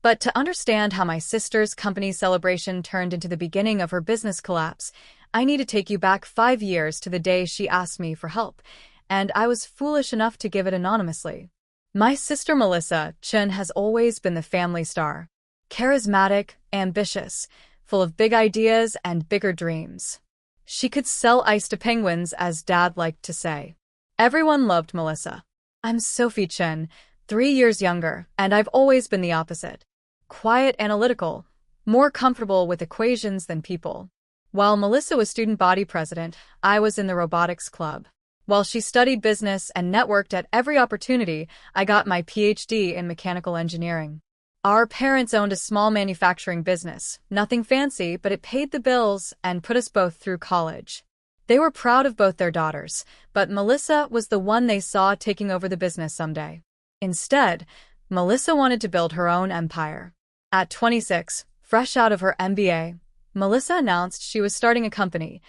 But to understand how my sister's company celebration turned into the beginning of her business collapse, I need to take you back 5 years to the day she asked me for help, and I was foolish enough to give it anonymously. My sister Melissa Chen has always been the family star. Charismatic, ambitious, full of big ideas and bigger dreams. She could sell ice to penguins, as Dad liked to say. Everyone loved Melissa. I'm Sophie Chen, 3 years younger, and I've always been the opposite. Quiet, analytical, more comfortable with equations than people. While Melissa was student body president, I was in the robotics club. While she studied business and networked at every opportunity, I got my PhD in mechanical engineering. Our parents owned a small manufacturing business, nothing fancy, but it paid the bills and put us both through college. They were proud of both their daughters, but Melissa was the one they saw taking over the business someday. Instead, Melissa wanted to build her own empire. At 26, fresh out of her MBA, Melissa announced she was starting a company,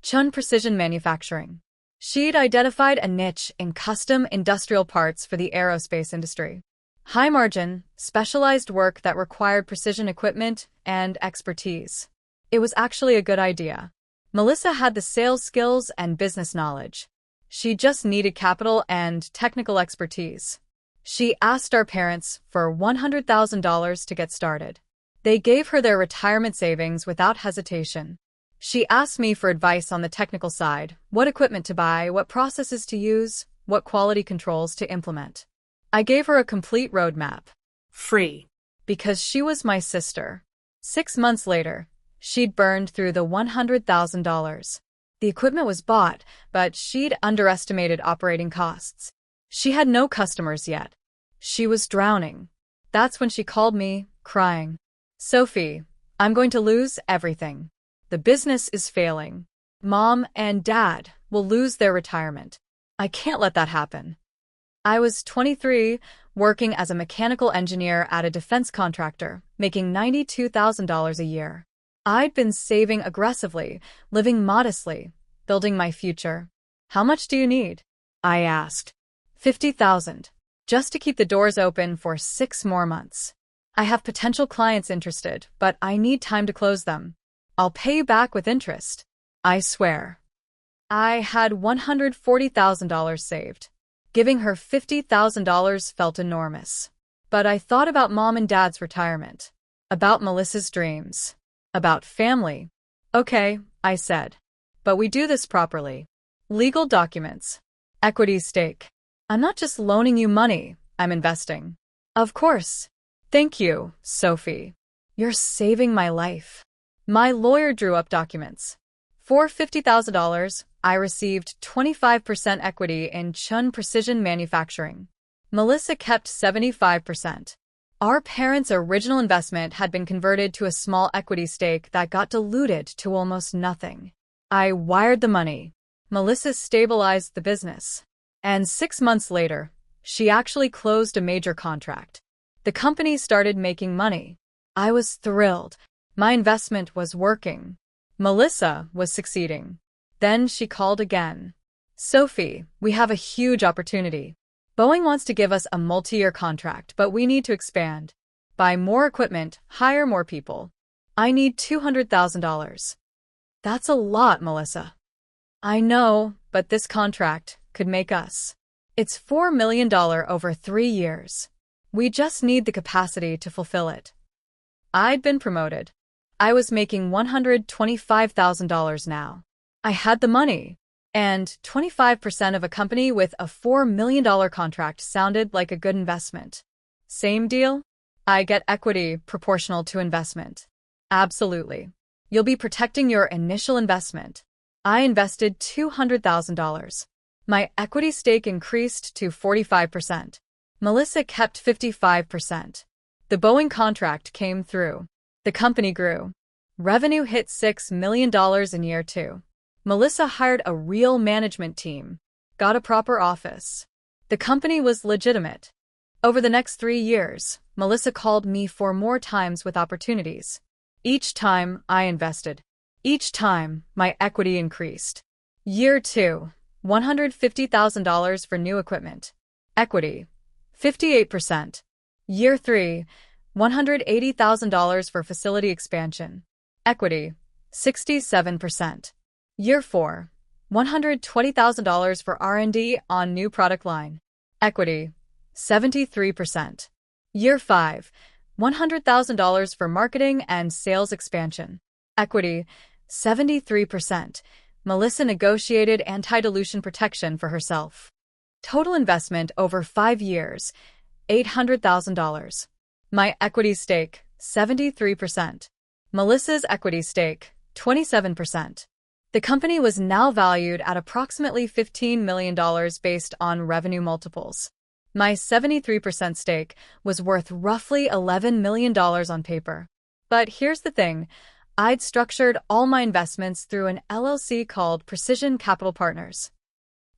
Chun Precision Manufacturing. She'd identified a niche in custom industrial parts for the aerospace industry. High margin, specialized work that required precision equipment and expertise. It was actually a good idea. Melissa had the sales skills and business knowledge. She just needed capital and technical expertise. She asked our parents for $100,000 to get started. They gave her their retirement savings without hesitation. She asked me for advice on the technical side, what equipment to buy, what processes to use, what quality controls to implement. I gave her a complete roadmap. Free. Because she was my sister. 6 months later, she'd burned through the $100,000. The equipment was bought, but she'd underestimated operating costs. She had no customers yet. She was drowning. That's when she called me, crying. Sophie, I'm going to lose everything. The business is failing. Mom and Dad will lose their retirement. I can't let that happen. I was 23, working as a mechanical engineer at a defense contractor, making $92,000 a year. I'd been saving aggressively, living modestly, building my future. How much do you need? I asked. $50,000. Just to keep the doors open for 6 more months. I have potential clients interested, but I need time to close them. I'll pay you back with interest. I swear. I had $140,000 saved. Giving her $50,000 felt enormous. But I thought about Mom and Dad's retirement. About Melissa's dreams. About family. Okay, I said. But we do this properly. Legal documents. Equity stake. I'm not just loaning you money, I'm investing. Of course. Thank you, Sophie. You're saving my life. My lawyer drew up documents. For $50,000, I received 25% equity in Chun Precision Manufacturing. Melissa kept 75%. Our parents' original investment had been converted to a small equity stake that got diluted to almost nothing. I wired the money. Melissa stabilized the business. And 6 months later, she actually closed a major contract. The company started making money. I was thrilled. My investment was working. Melissa was succeeding. Then she called again. Sophie, we have a huge opportunity. Boeing wants to give us a multi-year contract, but we need to expand. Buy more equipment, hire more people. I need $200,000. That's a lot, Melissa. I know, but this contract could make us. It's $4 million over 3 years. We just need the capacity to fulfill it. I'd been promoted. I was making $125,000 now. I had the money. And 25% of a company with a $4 million contract sounded like a good investment. Same deal? I get equity proportional to investment. Absolutely. You'll be protecting your initial investment. I invested $200,000. My equity stake increased to 45%. Melissa kept 55%. The Boeing contract came through. The company grew. Revenue hit $6 million in year 2. Melissa hired a real management team, got a proper office. The company was legitimate. Over the next 3 years, Melissa called me 4 more times with opportunities. Each time, I invested. Each time, my equity increased. Year 2, $150,000 for new equipment. Equity, 58%. Year 3, $180,000 for facility expansion. Equity, 67%. Year 4, $120,000 for R&D on new product line. Equity, 73%. Year 5, $100,000 for marketing and sales expansion. Equity, 73%. Melissa negotiated anti-dilution protection for herself. Total investment over 5 years, $800,000. My equity stake, 73%. Melissa's equity stake, 27%. The company was now valued at approximately $15 million based on revenue multiples. My 73% stake was worth roughly $11 million on paper. But here's the thing. I'd structured all my investments through an LLC called Precision Capital Partners.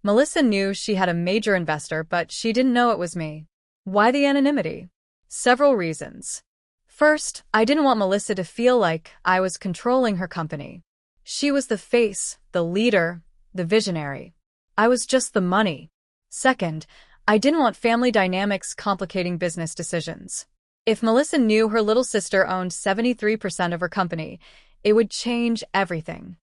Melissa knew she had a major investor, but she didn't know it was me. Why the anonymity? Several reasons. First, I didn't want Melissa to feel like I was controlling her company. She was the face, the leader, the visionary. I was just the money. Second, I didn't want family dynamics complicating business decisions. If Melissa knew her little sister owned 73% of her company, it would change everything.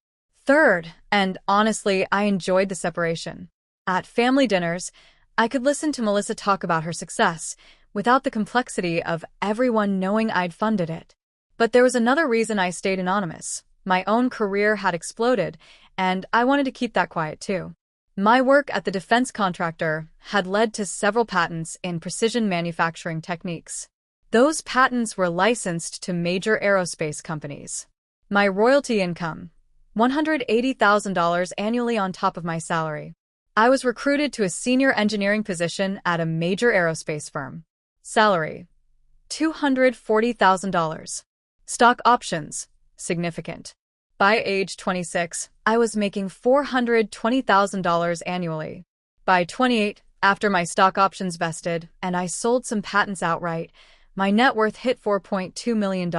Third, and honestly, I enjoyed the separation. At family dinners, I could listen to Melissa talk about her success without the complexity of everyone knowing I'd funded it. But there was another reason I stayed anonymous. My own career had exploded, and I wanted to keep that quiet too. My work at the defense contractor had led to several patents in precision manufacturing techniques. Those patents were licensed to major aerospace companies. My royalty income, $180,000 annually on top of my salary. I was recruited to a senior engineering position at a major aerospace firm. Salary, $240,000. Stock options, significant. By age 26, I was making $420,000 annually. By 28, after my stock options vested and I sold some patents outright, my net worth hit $4.2 million.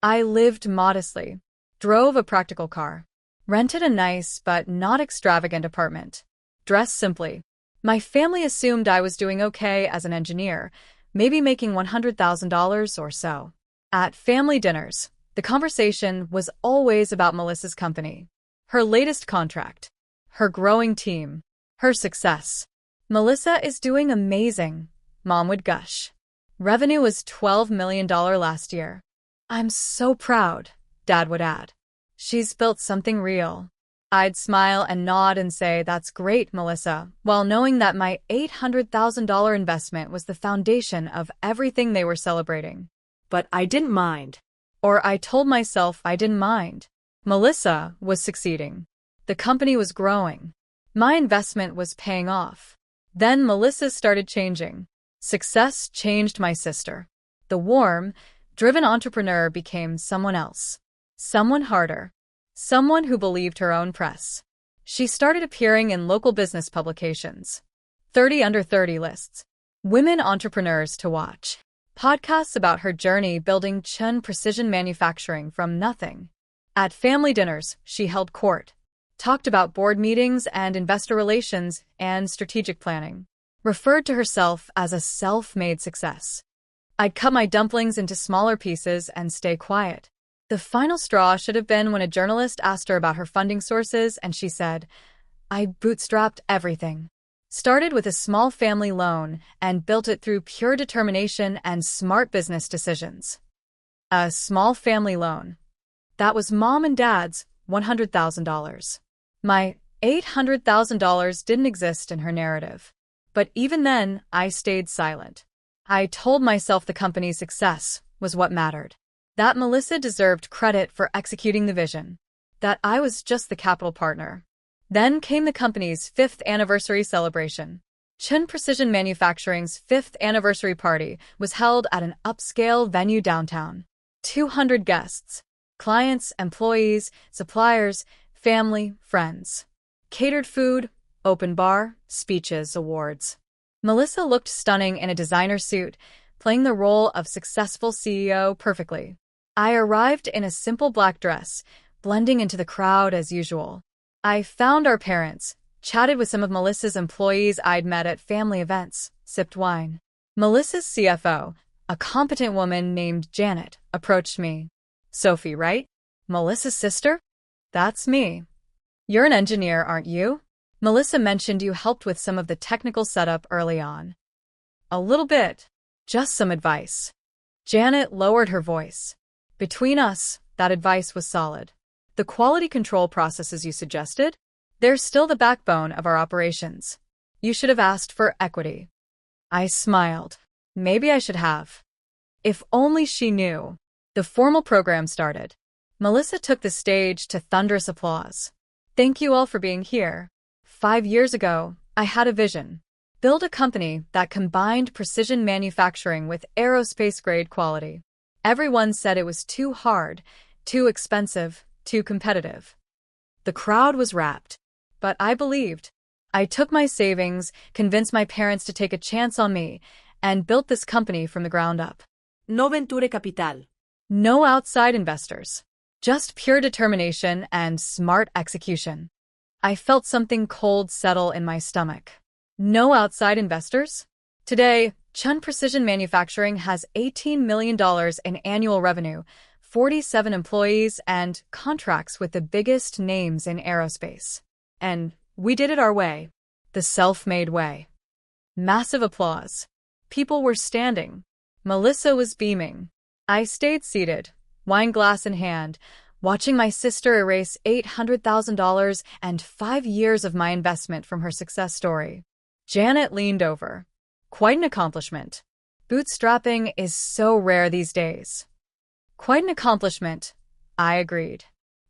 I lived modestly, drove a practical car, rented a nice but not extravagant apartment, dressed simply. My family assumed I was doing okay as an engineer, maybe making $100,000 or so. At family dinners, the conversation was always about Melissa's company, her latest contract, her growing team, her success. Melissa is doing amazing, Mom would gush. Revenue was $12 million last year. I'm so proud, Dad would add. She's built something real. I'd smile and nod and say, that's great, Melissa, while knowing that my $800,000 investment was the foundation of everything they were celebrating. But I didn't mind. Or I told myself I didn't mind. Melissa was succeeding. The company was growing. My investment was paying off. Then Melissa started changing. Success changed my sister. The warm, driven entrepreneur became someone else. Someone harder. Someone who believed her own press. She started appearing in local business publications. 30 Under 30 lists. Women entrepreneurs to watch. Podcasts about her journey building Chun precision manufacturing from nothing. At family dinners, she held court. Talked about board meetings and investor relations and strategic planning. Referred to herself as a self-made success. I'd cut my dumplings into smaller pieces and stay quiet. The final straw should have been when a journalist asked her about her funding sources and she said, I bootstrapped everything. Started with a small family loan and built it through pure determination and smart business decisions. A small family loan. That was Mom and Dad's $100,000. My $800,000 didn't exist in her narrative. But even then, I stayed silent. I told myself the company's success was what mattered. That Melissa deserved credit for executing the vision. That I was just the capital partner. Then came the company's 5th anniversary celebration. Chun Precision Manufacturing's 5th anniversary party was held at an upscale venue downtown. 200 guests. Clients, employees, suppliers, family, friends. Catered food, open bar, speeches, awards. Melissa looked stunning in a designer suit, playing the role of successful CEO perfectly. I arrived in a simple black dress, blending into the crowd as usual. I found our parents, chatted with some of Melissa's employees I'd met at family events, sipped wine. Melissa's CFO, A competent woman named Janet approached me. Sophie, right? Melissa's sister? That's me. You're an engineer, aren't you? Melissa mentioned you helped with some of the technical setup early on. A little bit. Just some advice. Janet lowered her voice. Between us, that advice was solid. The quality control processes you suggested? They're still the backbone of our operations. You should have asked for equity. I smiled. Maybe I should have. If only she knew. The formal program started. Melissa took the stage to thunderous applause. Thank you all for being here. 5 years ago, I had a vision. Build a company that combined precision manufacturing with aerospace-grade quality. Everyone said it was too hard, too expensive, too competitive. The crowd was rapt. But I believed. I took my savings, convinced my parents to take a chance on me, and built this company from the ground up. No venture capital. No outside investors. Just pure determination and smart execution. I felt something cold settle in my stomach. No outside investors? Today, Chun Precision Manufacturing has $18 million in annual revenue, 47 employees, and contracts with the biggest names in aerospace. And we did it our way. The self-made way. Massive applause. People were standing. Melissa was beaming. I stayed seated, wine glass in hand, watching my sister erase $800,000 and 5 years of my investment from her success story. Janet leaned over. Quite an accomplishment. Bootstrapping is so rare these days. Quite an accomplishment, I agreed.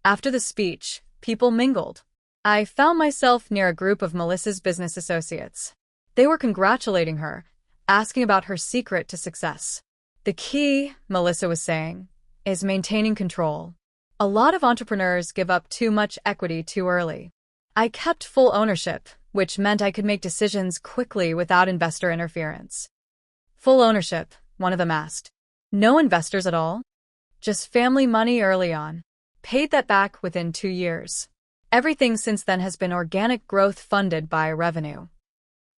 After the speech, people mingled. I found myself near a group of Melissa's business associates. They were congratulating her, asking about her secret to success. The key, Melissa was saying, is maintaining control. A lot of entrepreneurs give up too much equity too early. I kept full ownership, which meant I could make decisions quickly without investor interference. Full ownership, one of them asked. No investors at all? Just family money early on. Paid that back within 2 years. Everything since then has been organic growth funded by revenue.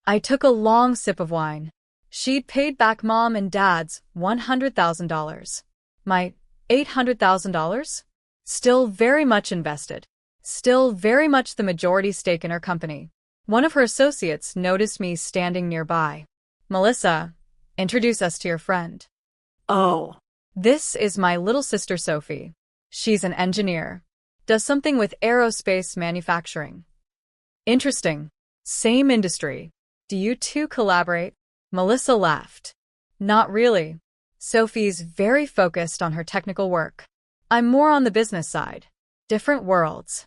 I took a long sip of wine. She'd paid back Mom and Dad's $100,000. My $800,000? Still very much invested. Still very much the majority stake in her company. One of her associates noticed me standing nearby. Melissa, introduce us to your friend. Oh. This is my little sister Sophie. She's an engineer. Does something with aerospace manufacturing. Interesting. Same industry. Do you two collaborate? Melissa laughed. Not really. Sophie's very focused on her technical work. I'm more on the business side. Different worlds.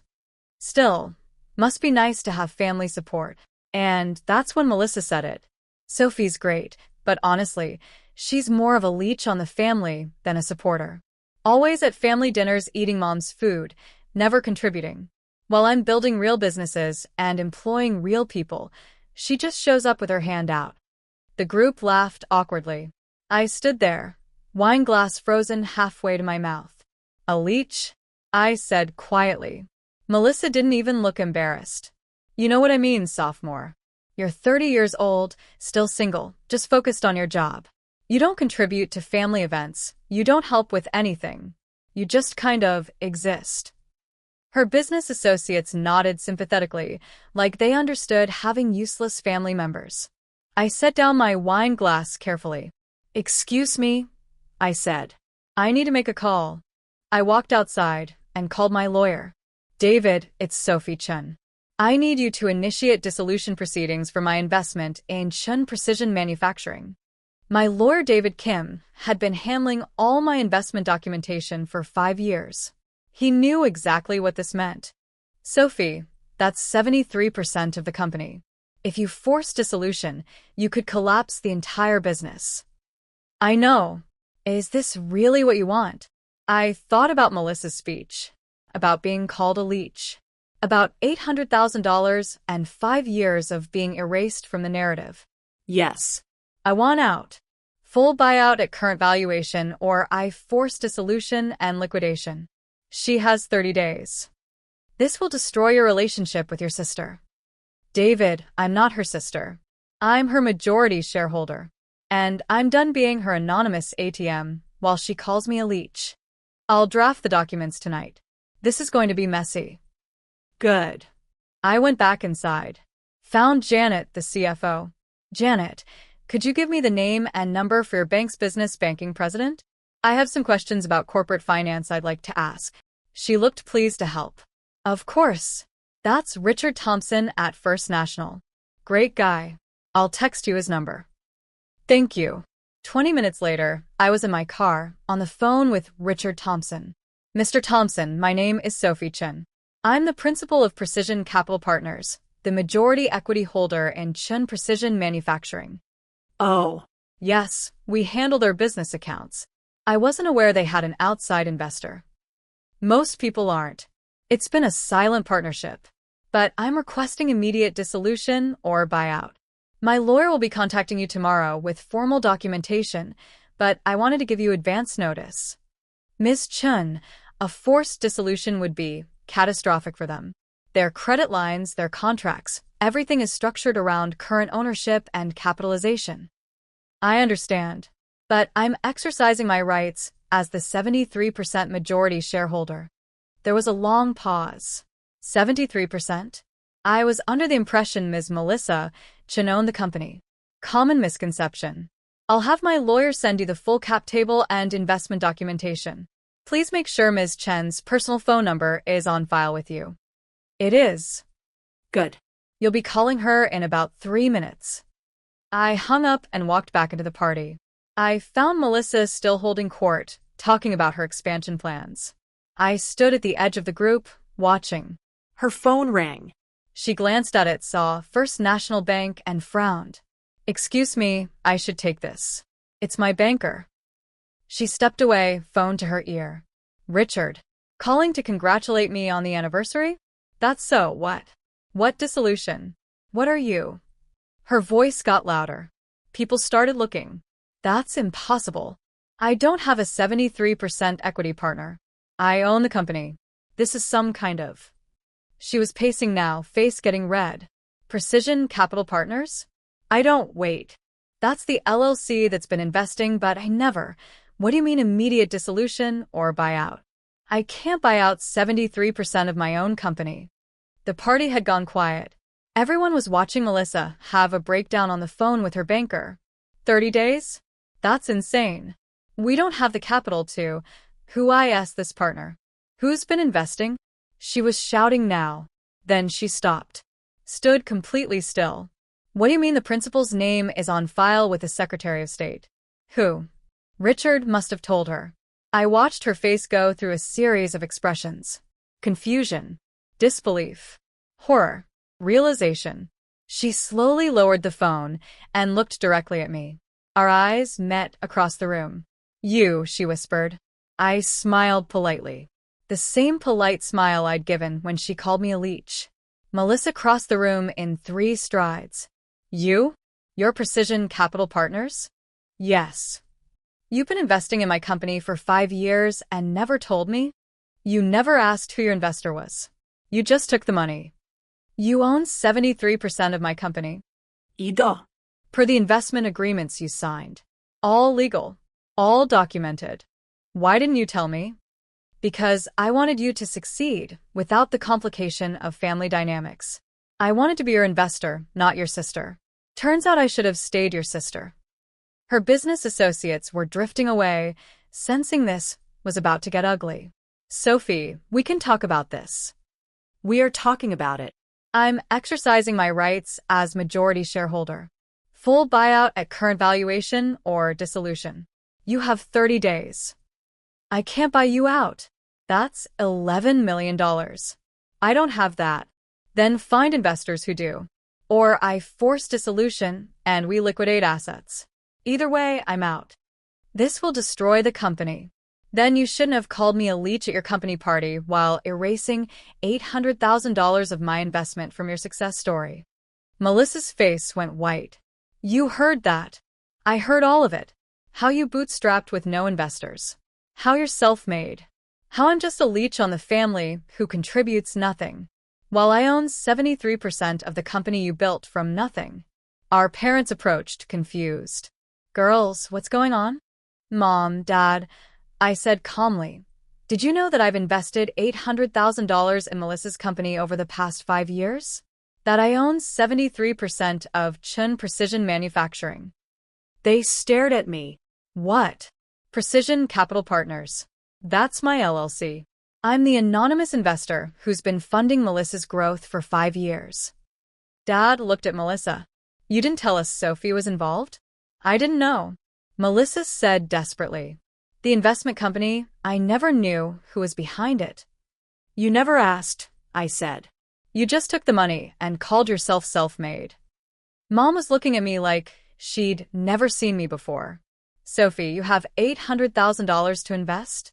Still, must be nice to have family support. And that's when Melissa said it. Sophie's great, but honestly, she's more of a leech on the family than a supporter. Always at family dinners eating Mom's food, never contributing. While I'm building real businesses and employing real people, she just shows up with her hand out. The group laughed awkwardly. I stood there, wine glass frozen halfway to my mouth. A leech? I said quietly. Melissa didn't even look embarrassed. You know what I mean, sophomore. You're 30 years old, still single, just focused on your job. You don't contribute to family events, you don't help with anything. You just kind of exist. Her business associates nodded sympathetically, like they understood having useless family members. I set down my wine glass carefully. Excuse me, I said. I need to make a call. I walked outside and called my lawyer. David, it's Sophie Chun. I need you to initiate dissolution proceedings for my investment in Chun Precision Manufacturing. My lawyer David Kim had been handling all my investment documentation for 5 years. He knew exactly what this meant. Sophie, that's 73% of the company. If you force dissolution, you could collapse the entire business. I know. Is this really what you want? I thought about Melissa's speech, about being called a leech, about $800,000 and 5 years of being erased from the narrative. Yes. I want out. Full buyout at current valuation, or I force dissolution and liquidation. She has 30 days. This will destroy your relationship with your sister. David, I'm not her sister. I'm her majority shareholder. And I'm done being her anonymous ATM while she calls me a leech. I'll draft the documents tonight. This is going to be messy. Good. I went back inside. Found Janet, the CFO. Janet, could you give me the name and number for your bank's business banking president? I have some questions about corporate finance I'd like to ask. She looked pleased to help. Of course. That's Richard Thompson at First National. Great guy. I'll text you his number. Thank you. 20 minutes later, I was in my car, on the phone with Richard Thompson. Mr. Thompson, my name is Sophie Chen. I'm the principal of Precision Capital Partners, the majority equity holder in Chen Precision Manufacturing. Oh. Yes, we handle their business accounts. I wasn't aware they had an outside investor. Most people aren't. It's been a silent partnership. But I'm requesting immediate dissolution or buyout. My lawyer will be contacting you tomorrow with formal documentation, but I wanted to give you advance notice. Ms. Chen, a forced dissolution would be catastrophic for them. Their credit lines, their contracts, everything is structured around current ownership and capitalization. I understand, but I'm exercising my rights as the 73% majority shareholder. There was a long pause. 73%? I was under the impression Ms. Melissa Chen owned the company. Common misconception. I'll have my lawyer send you the full cap table and investment documentation. Please make sure Ms. Chen's personal phone number is on file with you. It is. Good. You'll be calling her in about 3 minutes. I hung up and walked back into the party. I found Melissa still holding court, talking about her expansion plans. I stood at the edge of the group, watching. Her phone rang. She glanced at it, saw First National Bank, and frowned. Excuse me, I should take this. It's my banker. She stepped away, phone to her ear. Richard. Calling to congratulate me on the anniversary? That's so, what? What dissolution? What are you? Her voice got louder. People started looking. That's impossible. I don't have a 73% equity partner. I own the company. This is some kind of... She was pacing now, face getting red. Precision Capital Partners? I don't wait. That's the LLC that's been investing, but I never. What do you mean immediate dissolution or buyout? I can't buy out 73% of my own company. The party had gone quiet. Everyone was watching Melissa have a breakdown on the phone with her banker. 30 days? That's insane. We don't have the capital to. Who I asked this partner? Who's been investing? She was shouting now. Then she stopped. Stood completely still. What do you mean the principal's name is on file with the Secretary of State? Who? Richard must have told her. I watched her face go through a series of expressions. Confusion. Disbelief. Horror. Realization. She slowly lowered the phone and looked directly at me. Our eyes met across the room. You, she whispered. I smiled politely. The same polite smile I'd given when she called me a leech. Melissa crossed the room in 3 strides. You? Your Precision Capital Partners? Yes. You've been investing in my company for 5 years and never told me? You never asked who your investor was. You just took the money. You own 73% of my company. Ida. Per the investment agreements you signed. All legal. All documented. Why didn't you tell me? Because I wanted you to succeed without the complication of family dynamics. I wanted to be your investor, not your sister. Turns out I should have stayed your sister. Her business associates were drifting away, sensing this was about to get ugly. Sophie, we can talk about this. We are talking about it. I'm exercising my rights as majority shareholder. Full buyout at current valuation or dissolution. You have 30 days. I can't buy you out. That's $11 million. I don't have that. Then find investors who do. Or I force dissolution and we liquidate assets. Either way, I'm out. This will destroy the company. Then you shouldn't have called me a leech at your company party while erasing $800,000 of my investment from your success story. Melissa's face went white. You heard that. I heard all of it. How you bootstrapped with no investors. How you're self-made. How I'm just a leech on the family who contributes nothing. While I own 73% of the company you built from nothing. Our parents approached, confused. Girls, what's going on? Mom, Dad, I said calmly. Did you know that I've invested $800,000 in Melissa's company over the past 5 years? That I own 73% of Chun Precision Manufacturing. They stared at me. What? Precision Capital Partners. That's my LLC. I'm the anonymous investor who's been funding Melissa's growth for 5 years. Dad looked at Melissa. You didn't tell us Sophie was involved? I didn't know. Melissa said desperately. The investment company, I never knew who was behind it. You never asked, I said. You just took the money and called yourself self-made. Mom was looking at me like she'd never seen me before. Sophie, you have $800,000 to invest?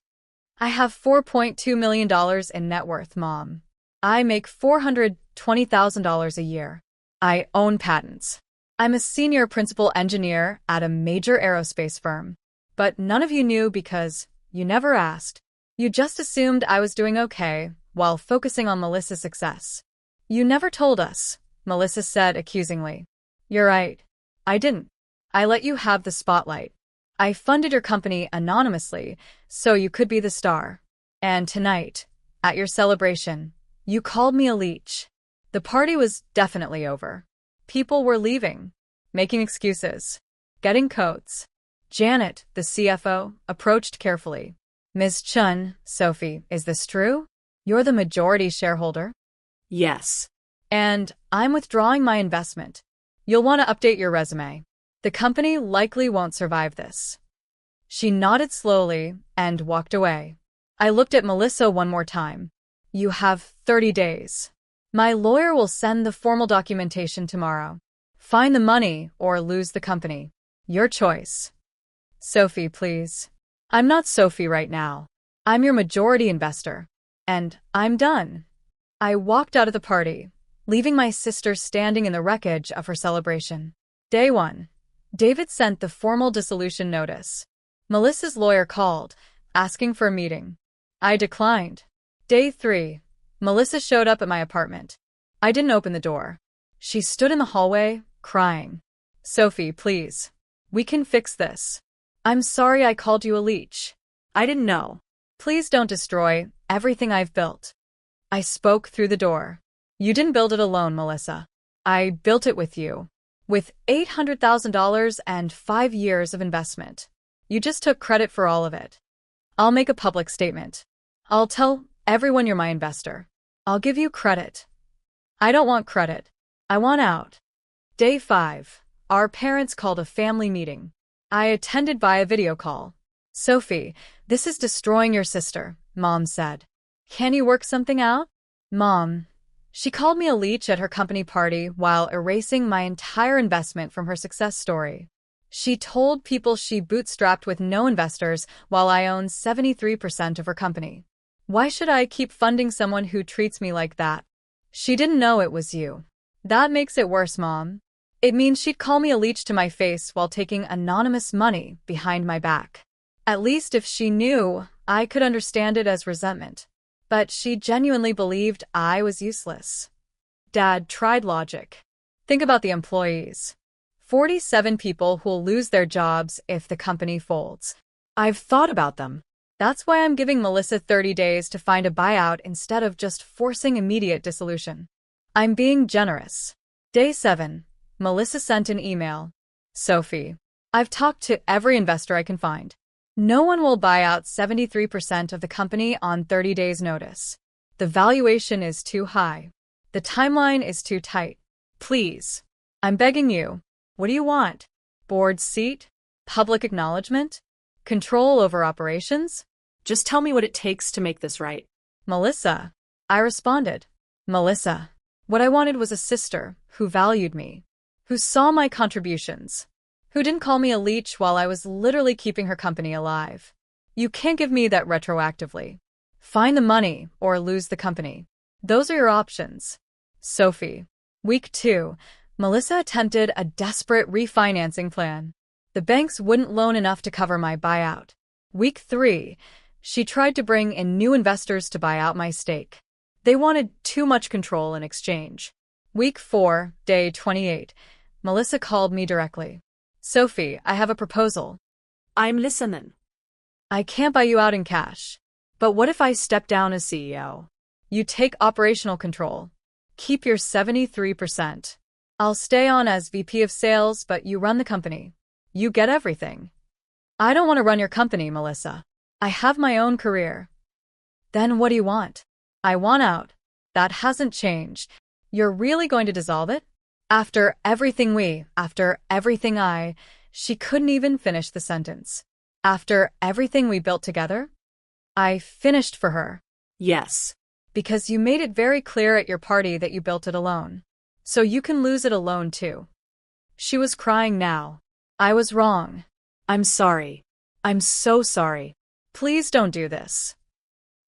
I have $4.2 million in net worth, Mom. I make $420,000 a year. I own patents. I'm a senior principal engineer at a major aerospace firm. But none of you knew because you never asked. You just assumed I was doing okay while focusing on Melissa's success. You never told us, Melissa said accusingly. You're right. I didn't. I let you have the spotlight. I funded your company anonymously so you could be the star. And tonight, at your celebration, you called me a leech. The party was definitely over. People were leaving, making excuses, getting coats. Janet, the CFO, approached carefully. Ms. Chun, Sophie, is this true? You're the majority shareholder? Yes. And I'm withdrawing my investment. You'll want to update your resume. The company likely won't survive this. She nodded slowly and walked away. I looked at Melissa one more time. You have 30 days. My lawyer will send the formal documentation tomorrow. Find the money or lose the company. Your choice. Sophie, please. I'm not Sophie right now. I'm your majority investor. And I'm done. I walked out of the party, leaving my sister standing in the wreckage of her celebration. Day 1. David sent the formal dissolution notice. Melissa's lawyer called, asking for a meeting. I declined. Day 3. Melissa showed up at my apartment. I didn't open the door. She stood in the hallway, crying. Sophie, please. We can fix this. I'm sorry I called you a leech. I didn't know. Please don't destroy everything I've built. I spoke through the door. You didn't build it alone, Melissa. I built it with you. With $800,000 and 5 years of investment. You just took credit for all of it. I'll make a public statement. I'll tell everyone you're my investor. I'll give you credit. I don't want credit. I want out. Day 5. Our parents called a family meeting. I attended via video call. Sophie, this is destroying your sister, Mom said. Can you work something out? Mom. She called me a leech at her company party while erasing my entire investment from her success story. She told people she bootstrapped with no investors while I own 73% of her company. Why should I keep funding someone who treats me like that? She didn't know it was you. That makes it worse, Mom. It means she'd call me a leech to my face while taking anonymous money behind my back. At least if she knew, I could understand it as resentment. But she genuinely believed I was useless. Dad tried logic. Think about the employees. 47 people who'll lose their jobs if the company folds. I've thought about them. That's why I'm giving Melissa 30 days to find a buyout instead of just forcing immediate dissolution. I'm being generous. Day 7. Melissa sent an email. Sophie, I've talked to every investor I can find. No one will buy out 73% of the company on 30 days' notice. The valuation is too high. The timeline is too tight. Please. I'm begging you. What do you want? Board seat? Public acknowledgement? Control over operations? Just tell me what it takes to make this right. Melissa. I responded. Melissa. What I wanted was a sister who valued me, who saw my contributions, who didn't call me a leech while I was literally keeping her company alive. You can't give me that retroactively. Find the money or lose the company. Those are your options. Sophie. Week 2. Melissa attempted a desperate refinancing plan. The banks wouldn't loan enough to cover my buyout. Week 3. She tried to bring in new investors to buy out my stake. They wanted too much control in exchange. Week 4, day 28. Melissa called me directly. Sophie, I have a proposal. I'm listening. I can't buy you out in cash. But what if I step down as CEO? You take operational control. Keep your 73%. I'll stay on as VP of sales, but you run the company. You get everything. I don't want to run your company, Melissa. I have my own career. Then what do you want? I want out. That hasn't changed. You're really going to dissolve it? After everything she couldn't even finish the sentence. After everything we built together? I finished for her. Yes. Because you made it very clear at your party that you built it alone. So you can lose it alone too. She was crying now. I was wrong. I'm sorry. I'm so sorry. Please don't do this.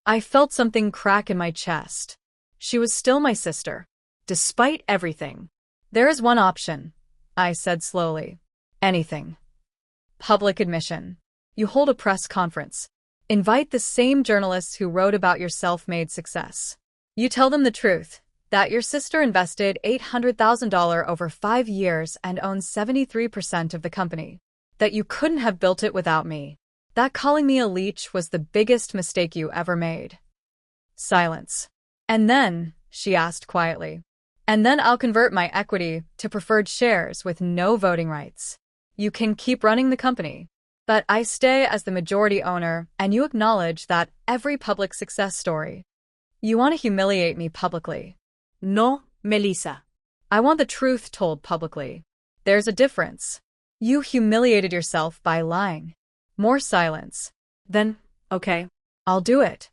I felt something crack in my chest. She was still my sister. Despite everything. There is one option, I said slowly. Anything. Public admission. You hold a press conference. Invite the same journalists who wrote about your self-made success. You tell them the truth, that your sister invested $800,000 over 5 years and owns 73% of the company. That you couldn't have built it without me. That calling me a leech was the biggest mistake you ever made. Silence. And then, she asked quietly. And then I'll convert my equity to preferred shares with no voting rights. You can keep running the company. But I stay as the majority owner, and you acknowledge that every public success story. You want to humiliate me publicly. No, Melissa. I want the truth told publicly. There's a difference. You humiliated yourself by lying. More silence. Then, okay. I'll do it.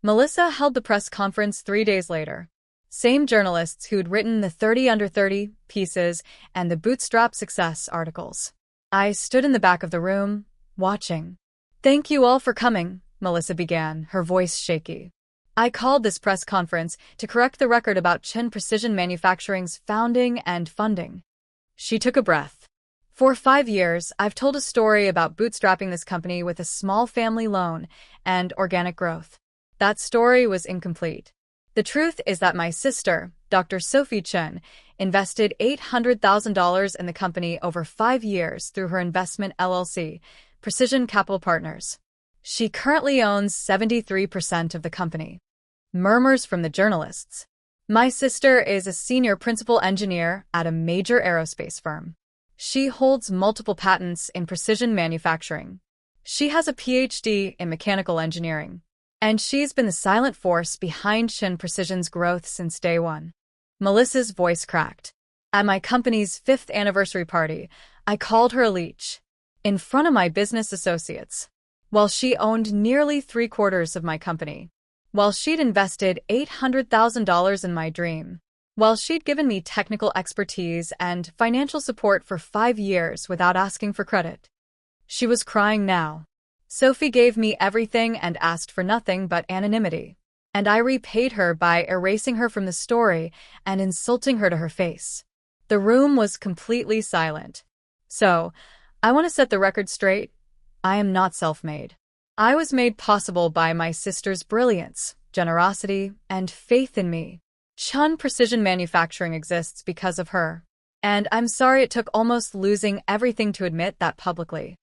Melissa held the press conference 3 days later. Same journalists who'd written the 30 under 30 pieces and the bootstrap success articles. I stood in the back of the room, watching. Thank you all for coming, Melissa began, her voice shaky. I called this press conference to correct the record about Chen Precision Manufacturing's founding and funding. She took a breath. For 5 years, I've told a story about bootstrapping this company with a small family loan and organic growth. That story was incomplete. The truth is that my sister, Dr. Sophie Chen, invested $800,000 in the company over 5 years through her investment LLC, Precision Capital Partners. She currently owns 73% of the company. Murmurs from the journalists. My sister is a senior principal engineer at a major aerospace firm. She holds multiple patents in precision manufacturing. She has a PhD in mechanical engineering. And she's been the silent force behind Chen Precision's growth since day one. Melissa's voice cracked. At my company's 5th anniversary party, I called her a leech. In front of my business associates. While she owned nearly 3/4 of my company. While she'd invested $800,000 in my dream. While she'd given me technical expertise and financial support for 5 years without asking for credit. She was crying now. Sophie gave me everything and asked for nothing but anonymity. And I repaid her by erasing her from the story and insulting her to her face. The room was completely silent. So, I want to set the record straight. I am not self-made. I was made possible by my sister's brilliance, generosity, and faith in me. Chen Precision Manufacturing exists because of her. And I'm sorry it took almost losing everything to admit that publicly.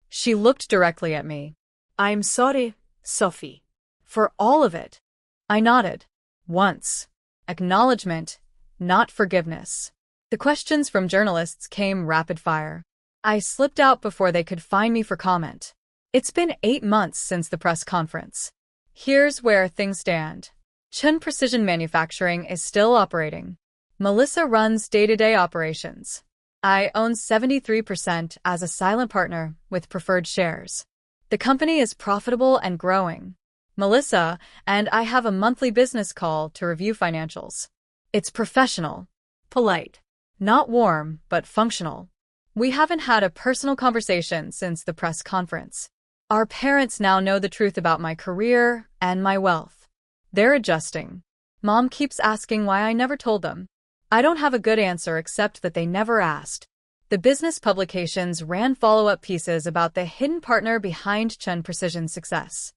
She looked directly at me. I'm sorry, Sophie. For all of it. I nodded. Once. Acknowledgement, not forgiveness. The questions from journalists came rapid fire. I slipped out before they could find me for comment. It's been 8 months since the press conference. Here's where things stand. Chen Precision Manufacturing is still operating. Melissa runs day-to-day operations. I own 73% as a silent partner with preferred shares. The company is profitable and growing. Melissa and I have a monthly business call to review financials. It's professional, polite, not warm, but functional. We haven't had a personal conversation since the press conference. Our parents now know the truth about my career and my wealth. They're adjusting. Mom keeps asking why I never told them. I don't have a good answer except that they never asked. The business publications ran follow-up pieces about the hidden partner behind Chen Precision's success.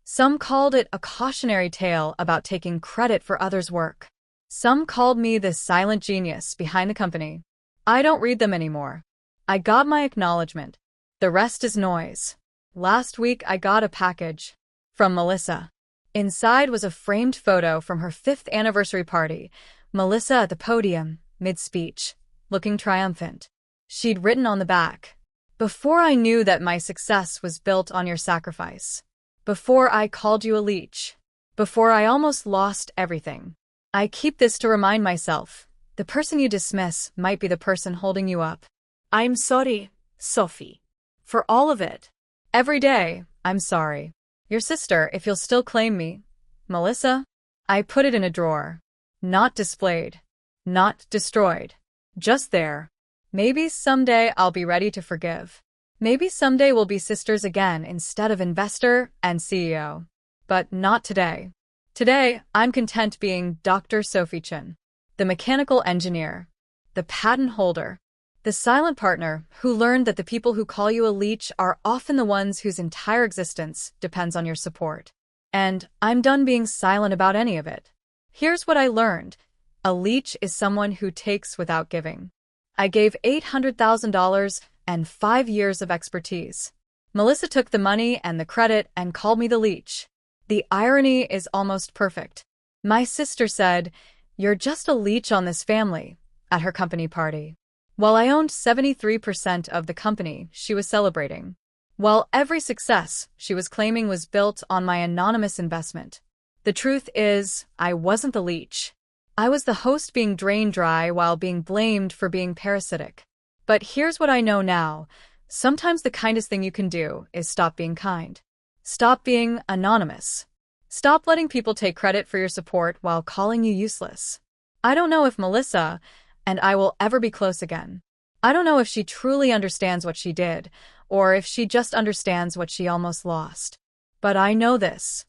Some called it a cautionary tale about taking credit for others' work. Some called me the silent genius behind the company. I don't read them anymore. I got my acknowledgement. The rest is noise. Last week I got a package from Melissa. Inside was a framed photo from her 5th anniversary party. Melissa at the podium, mid-speech, looking triumphant. She'd written on the back, "Before I knew that my success was built on your sacrifice. Before I called you a leech. Before I almost lost everything. I keep this to remind myself, the person you dismiss might be the person holding you up. I'm sorry, Sophie. For all of it. Every day, I'm sorry. Your sister, if you'll still claim me. Melissa?" I put it in a drawer. Not displayed. Not destroyed. Just there. Maybe someday I'll be ready to forgive. Maybe someday we'll be sisters again instead of investor and CEO. But not today. Today, I'm content being Dr. Sophie Chen, the mechanical engineer, the patent holder, the silent partner who learned that the people who call you a leech are often the ones whose entire existence depends on your support. And I'm done being silent about any of it. Here's what I learned. A leech is someone who takes without giving. I gave $800,000 and 5 years of expertise. Melissa took the money and the credit and called me the leech. The irony is almost perfect. My sister said, "You're just a leech on this family," at her company party. While I owned 73% of the company she was celebrating. While every success she was claiming was built on my anonymous investment. The truth is, I wasn't the leech. I was the host being drained dry while being blamed for being parasitic. But here's what I know now. Sometimes the kindest thing you can do is stop being kind. Stop being anonymous. Stop letting people take credit for your support while calling you useless. I don't know if Melissa and I will ever be close again. I don't know if she truly understands what she did, or if she just understands what she almost lost. But I know this.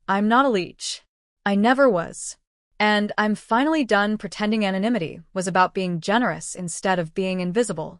I'm not a leech. I never was. And I'm finally done pretending anonymity was about being generous instead of being invisible.